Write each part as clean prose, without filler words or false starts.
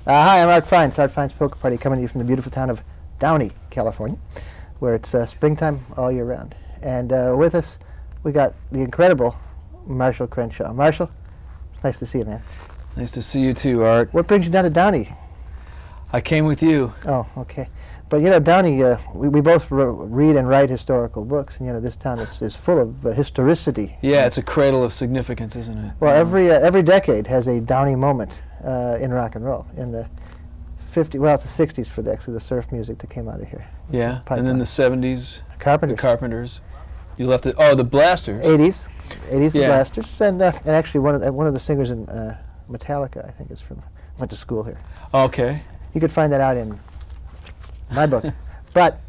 Hi, I'm Art Fein. It's Art Fein's Poker Party, coming to you from the beautiful town of Downey, California, where it's springtime all year round. And with us, we got the incredible Marshall Crenshaw. Marshall, it's nice to see you, man. Nice to see you too, Art. What brings you down to Downey? I came with you. Oh, okay. But you know, Downey, we both read and write historical books, and you know, this town is full of historicity. Yeah, it's a cradle of significance, isn't it? Well, every decade has a Downey moment in rock and roll. In the it's the 60s for the surf music that came out of here. Yeah, and then the 70s, Carpenters. the Carpenters. You left it. Oh, the Blasters. 80s, Yeah. the Blasters, and actually one of the singers in Metallica, I think, went to school here. Okay. You could find that out in my book. But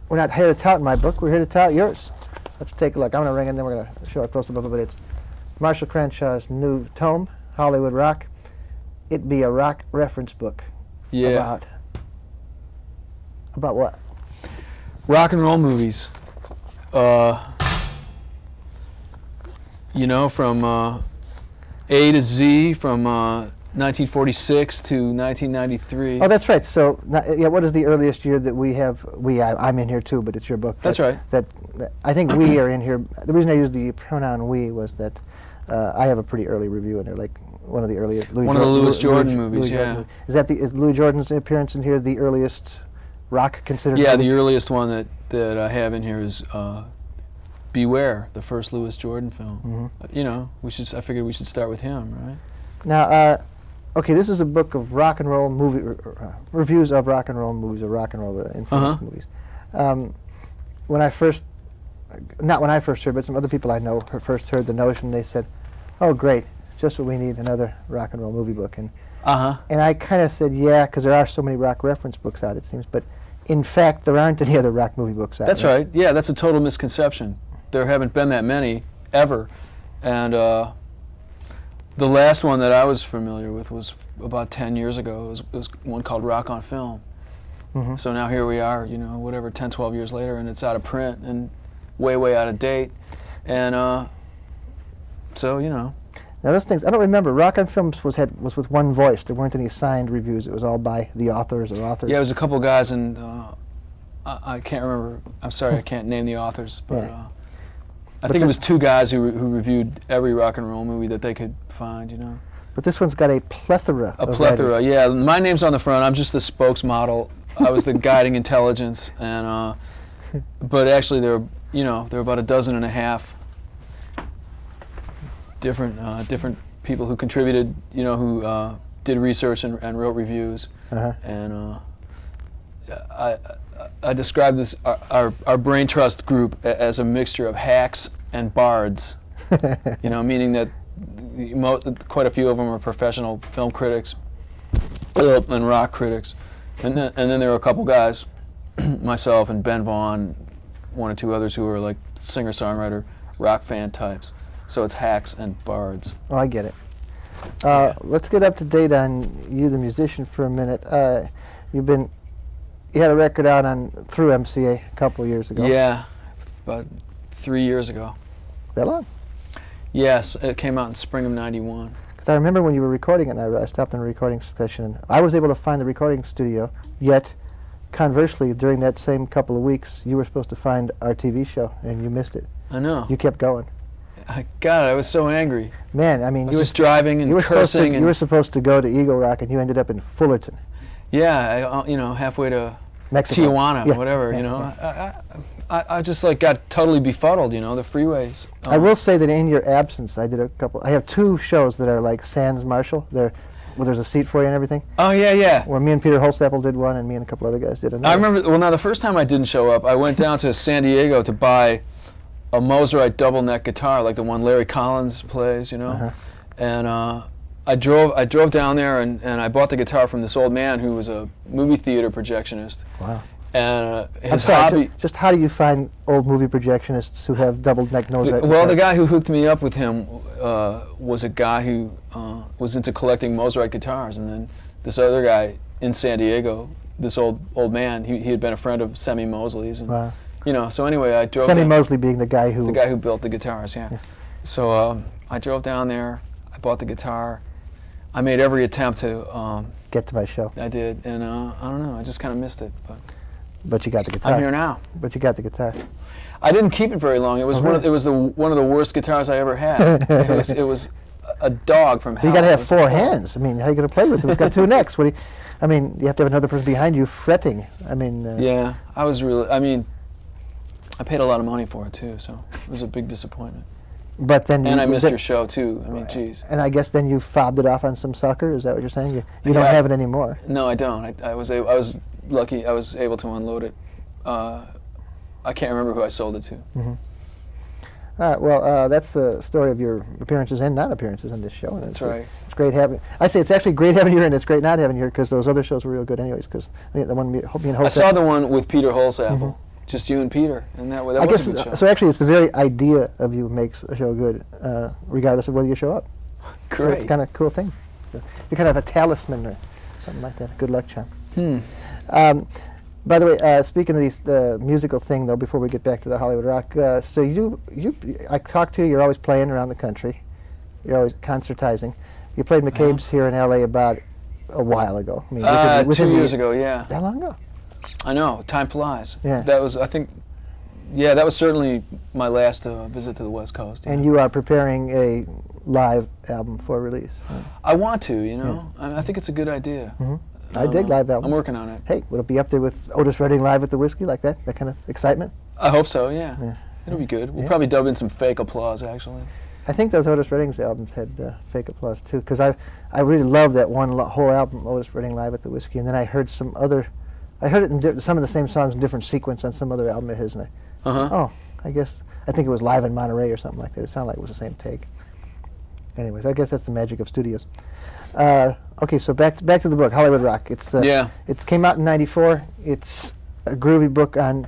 we're not here to tout my book, we're here to tout yours. Let's take a look. I'm going to ring it, and then we're going to show a close-up of it. It's Marshall Crenshaw's new tome, Hollywood Rock. It be a rock reference book. Yeah. About what? Rock and roll movies. You know, from A to Z, from 1946 to 1993. Oh, that's right. So, yeah, what is the earliest year that we have? I'm in here too, but it's your book. That's right. That I think we are in here. The reason I used the pronoun we was that I have a pretty early review in there, like one of the earliest. One of the Louis Jordan movies, yeah. Is Louis Jordan's appearance in here the earliest rock considered? Yeah, the earliest one that I have in here is Beware, the first Louis Jordan film. Mm-hmm. You know, I figured we should start with him, right? Now, okay, this is a book of rock and roll movie reviews of rock and roll movies, or rock and roll influenced movies. Not when I first heard, but some other people I know first heard the notion. They said, "Oh, great, just what we need, another rock and roll movie book." And I kind of said, "Yeah," because there are so many rock reference books out, it seems. But in fact, there aren't any other rock movie books out. That's right. Yeah, that's a total misconception. There haven't been that many ever, and the last one that I was familiar with was about 10 years ago. It was one called Rock on Film. Mm-hmm. So now here we are, you know, whatever, 10, 12 years later, and it's out of print and way out of date. And so, you know. Now those things, I don't remember. Rock on Film was with one voice. There weren't any signed reviews. It was all by the authors or authors. Yeah, it was a couple guys, and I can't remember. I'm sorry, I can't name the authors, but... Yeah. I think it was two guys who reviewed every rock and roll movie that they could find, you know. But this one's got a plethora. A plethora, writers. Yeah. My name's on the front. I'm just the spokesmodel. I was the guiding intelligence, and but actually there were about a dozen and a half different people who contributed, you know, who did research and wrote reviews, and I describe this our brain trust group as a mixture of hacks and bards. You know, meaning that quite a few of them are professional film critics and rock critics, and then there are a couple guys, myself and Ben Vaughn, one or two others who are like singer-songwriter rock fan types. So it's hacks and bards. Oh, I get it. Let's get up to date on you, the musician, for a minute. You had a record out through MCA a couple of years ago. Yeah, about 3 years ago. That long? Yes, it came out in spring of '91. Because I remember when you were recording it, and I stopped in a recording session, and I was able to find the recording studio, yet, conversely, during that same couple of weeks, you were supposed to find our TV show, and you missed it. I know. You kept going. God, I was so angry. Man, I mean, I was just driving and cursing. You were supposed to go to Eagle Rock, and you ended up in Fullerton. Yeah, you know, halfway to Mexico. Tijuana, whatever, you know. I just like got totally befuddled, you know, the freeways. I will say that in your absence, I have two shows that are like Sans Marshall. Where there's a seat for you and everything. Oh, yeah. Where me and Peter Holstapple did one, and me and a couple other guys did another. I remember, well, now the first time I didn't show up, I went down to San Diego to buy a Mosrite double neck guitar, like the one Larry Collins plays, you know. And I drove down there, and I bought the guitar from this old man who was a movie theater projectionist. Wow. And his hobby... Just how do you find old movie projectionists who have double-neck nose? Well, the guy who hooked me up with him was a guy who was into collecting Mosrite guitars, and then this other guy in San Diego, this old man, he had been a friend of Semmy Mosley's, and wow. You know. So anyway, I drove. Semmy Mosley being the guy who built the guitars, yeah. So I drove down there. I bought the guitar. I made every attempt to get to my show. I did, and I don't know, I just kind of missed it. But you got the guitar. I'm here now. But you got the guitar. I didn't keep it very long. It was one of the worst guitars I ever had. it was a dog from hell. You got to have four hands. I mean, how are you going to play with it? It's got two necks. You have to have another person behind you fretting. Yeah, I paid a lot of money for it too, so it was a big disappointment. But then I missed your show too. Geez. And I guess then you fobbed it off on some sucker. Is that what you're saying? You don't have it anymore. No, I don't. I was lucky. I was able to unload it. I can't remember who I sold it to. Mm-hmm. All right. Well, that's the story of your appearances and non-appearances on this show. And that's right. It's great having. I say it's actually great having you here, and it's great not having you here because those other shows were real good, anyways. Because the one me and Hope. I saw the one with Peter Holsapple. Just you and Peter, and that was a good show. So actually, it's the very idea of you makes a show good, regardless of whether you show up. Great. So it's kind of a cool thing. So you're kind of a talisman or something like that. Good luck charm. By the way, speaking of the musical thing, though, before we get back to the Hollywood rock, so I talked to you. You're always playing around the country. You're always concertizing. You played McCabe's here in L.A. about a while ago. I mean, within 2 years ago, yeah. That long ago? I know. Time flies. Yeah. That was, I think, yeah, that was certainly my last visit to the West Coast. And you are preparing a live album for release. Right? I want to, you know. Yeah. I think it's a good idea. Mm-hmm. I dig live albums. I'm working on it. Hey, will it be up there with Otis Redding live at the Whiskey, like that? That kind of excitement? I hope so, yeah. It'll be good. We'll probably dub in some fake applause, actually. I think those Otis Redding's albums had fake applause, too, because I really love that one whole album, Otis Redding live at the Whiskey, and then I heard some other... I heard it in some of the same songs in different sequence on some other album of his, and I think it was live in Monterey or something like that. It sounded like it was the same take. Anyways, I guess that's the magic of studios. Okay, so back to the book, Hollywood Rock. It came out in '94. It's a groovy book on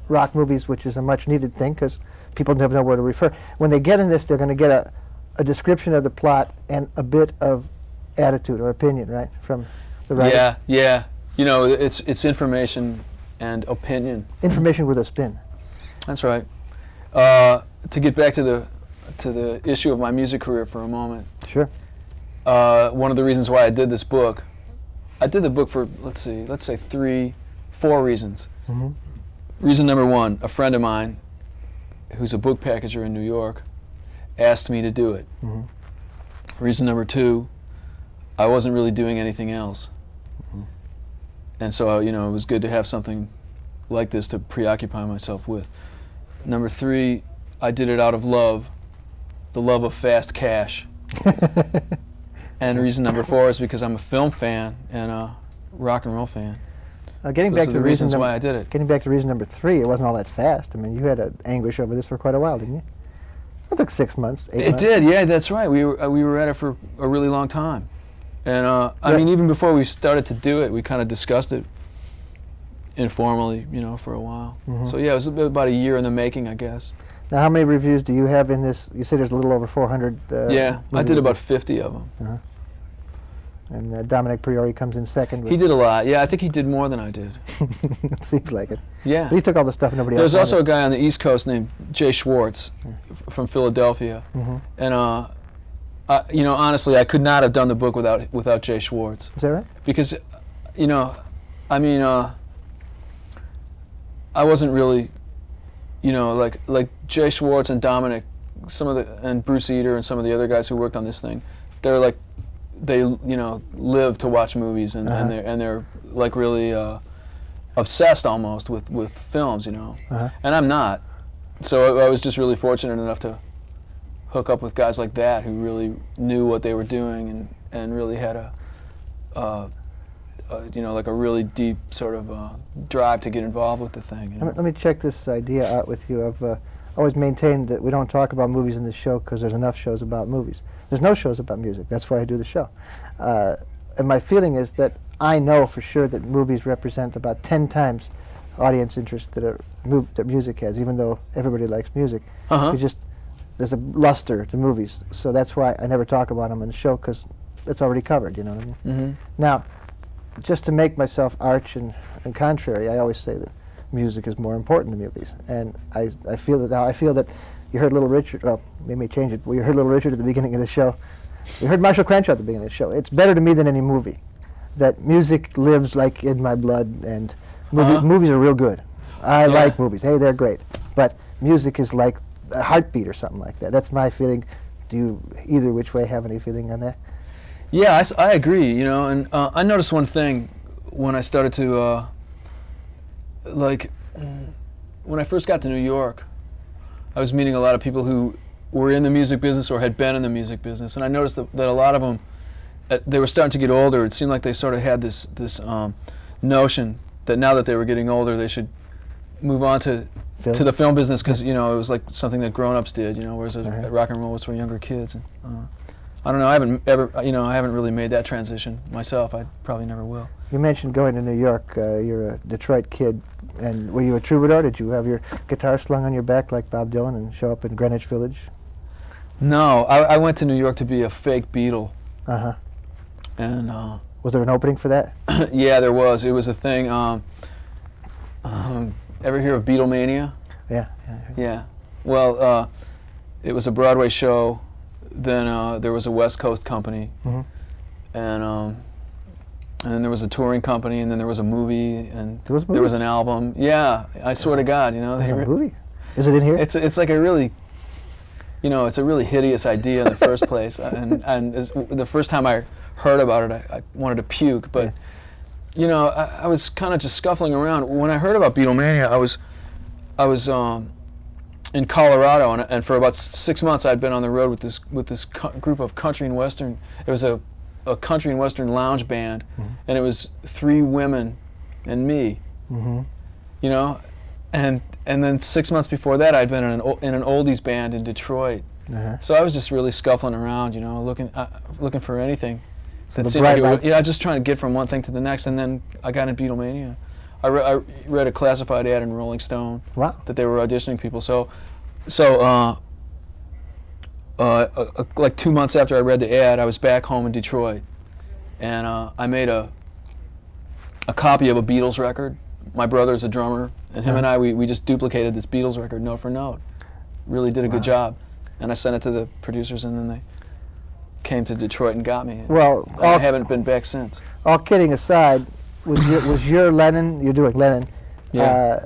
rock movies, which is a much needed thing because people never know where to refer. When they get in this, they're going to get a description of the plot and a bit of attitude or opinion, right, from the writer. Yeah. You know, it's information and opinion. Information with a spin. That's right. To get back to the issue of my music career for a moment. Sure. One of the reasons why I did this book, I did the book for let's say 4 reasons. Mm-hmm. Reason number 1, a friend of mine, who's a book packager in New York, asked me to do it. Mm-hmm. Reason number 2, I wasn't really doing anything else. And so, it was good to have something like this to preoccupy myself with. Number 3, I did it out of love, the love of fast cash. And reason number 4 is because I'm a film fan and a rock and roll fan. Getting back to the reasons why I did it. Getting back to reason number 3, it wasn't all that fast. I mean, you had anguish over this for quite a while, didn't you? It took 6 months, 8 months. It did, yeah, that's right. We were at it for a really long time. And I mean, even before we started to do it, we kind of discussed it informally, for a while. Mm-hmm. So yeah, it was about a year in the making, I guess. Now, how many reviews do you have in this? You said there's a little over 400. Yeah, I did about 50 of them. Uh-huh. And Dominic Priori comes in second. He did a lot. Yeah, I think he did more than I did. It seems like it. Yeah. But he took all the stuff nobody else There's also wanted. a guy on the East Coast named Jay Schwartz from Philadelphia. Mm-hmm. And honestly, I could not have done the book without Jay Schwartz. Is that right? Because, I wasn't really, like Jay Schwartz and Dominic, and Bruce Eater and some of the other guys who worked on this thing. They're like, they live to watch movies and they're like really obsessed almost with films, and I'm not. So I was just really fortunate enough to hook up with guys like that who really knew what they were doing and really had like a really deep sort of drive to get involved with the thing. Let me check this idea out with you. I've always maintained that we don't talk about movies in this show because there's enough shows about movies. There's no shows about music. That's why I do the show. And my feeling is that I know for sure that movies represent about 10 times audience interest that music has, even though everybody likes music. There's a luster to movies, so that's why I never talk about them in the show, because it's already covered, you know what I mean? Mm-hmm. Now, just to make myself arch and contrary, I always say that music is more important to movies, and I feel that now. I feel that you heard Little Richard, well, we may change it, but you heard Little Richard at the beginning of the show. You heard Marshall Crenshaw at the beginning of the show. It's better to me than any movie. that music lives like in my blood, and Uh-huh. movies are real good. I Yeah. like movies. Hey, they're great. But music is like a heartbeat or something like that. That's my feeling. Do you either which way have any feeling on that? Yeah, I agree, you know, and I noticed one thing when I started to, like, when I first got to New York, I was meeting a lot of people who were in the music business or had been in the music business, and I noticed that a lot of them, they were starting to get older. It seemed like they sort of had this notion that now that they were getting older, they should move on to the film business, because you know it was like something that grown-ups did, you know, whereas rock and roll was for younger kids. And, I don't know. I haven't really made that transition myself. I probably never will. You mentioned going to New York. You're a Detroit kid, and were you a troubadour? Did you have your guitar slung on your back like Bob Dylan and show up in Greenwich Village? No, I went to New York to be a fake Beatle. Uh-huh. And was there an opening for that? yeah, there was. It was a thing. Ever hear of Beetlemania? Yeah. Yeah. Well, it was a Broadway show. Then there was a West Coast company, Mm-hmm. and then there was a touring company, and then there was a movie, and There was a movie? there was an album. Yeah, I swear to God, you know. There's a movie? Is it in here? It's like a really, you know, it's a really hideous idea in the first place, and the first time I heard about it, I wanted to puke. But you know, I was kind of just scuffling around when I heard about Beetlemania. I was in Colorado, and for about 6 months I'd been on the road with this group of country and western. It was a country and western lounge band, and it was 3 women and me. Mm-hmm. You know, and then 6 months before that I'd been in an oldies band in Detroit. Uh-huh. So I was just really scuffling around, you know, looking for anything So that the seemed like bright it was, lights. yeah, just trying to get from one thing to the next, and then I got in Beetlemania. I read a classified ad in Rolling Stone Wow. that they were auditioning people. So like 2 months after I read the ad, I was back home in Detroit, and I made a copy of a Beatles record. My brother's a drummer, and him and I, we just duplicated this Beatles record note for note. Really did a good job. And I sent it to the producers, and then they came to Detroit and got me. Well, And I haven't been back since. all kidding aside, was your Lennon, you're doing Lennon, Yeah.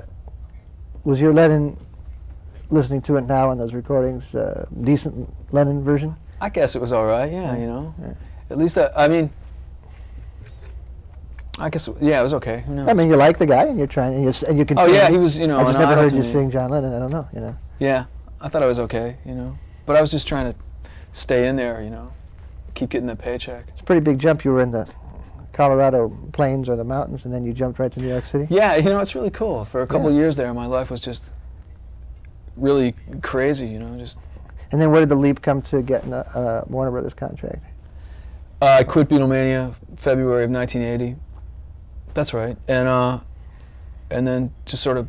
was your Lennon, listening to it now on those recordings, decent Lennon version? I guess it was all right, yeah, you know. Yeah. At least, I mean, I guess, yeah, it was okay. Who knows? I mean, you like the guy, and you're trying, and you can. Oh sing. yeah, he was, you know, I just an never idol heard to you me. sing John Lennon. I don't know, you know. Yeah, I thought I was okay, you know. But I was just trying to stay in there, you know, keep getting the paycheck. It's a pretty big jump. You were in the Colorado plains or the mountains, and then you jumped right to New York City. Yeah, you know, it's really cool. For a couple Yeah. of years there, my life was just really crazy, you know, just. And then where did the leap come to getting a Warner Brothers contract? I quit Beetlemania February of 1980. That's right. And then just sort of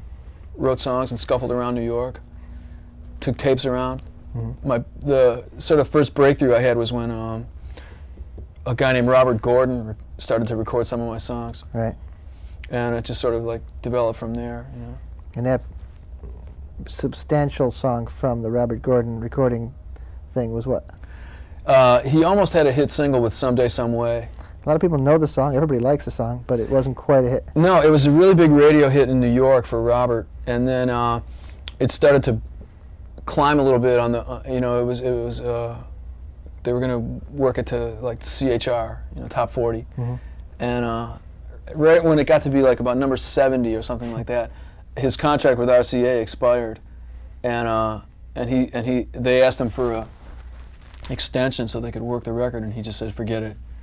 wrote songs and scuffled around New York. Took tapes around. Mhm. The sort of first breakthrough I had was when a guy named Robert Gordon started to record some of my songs, Right. and it just sort of like developed from there, you know. And that substantial song from the Robert Gordon recording thing was what? He almost had a hit single with "Someday, Someway." A lot of people know the song. Everybody likes the song, but it wasn't quite a hit. No, it was a really big radio hit in New York for Robert, and then it started to climb a little bit on the, you know, it was they were going to work it to like CHR, you know, top 40, Mhm. and right when it got to be like about number 70 or something like that, his contract with RCA expired, and they asked him for a extension so they could work the record, and he just said forget it.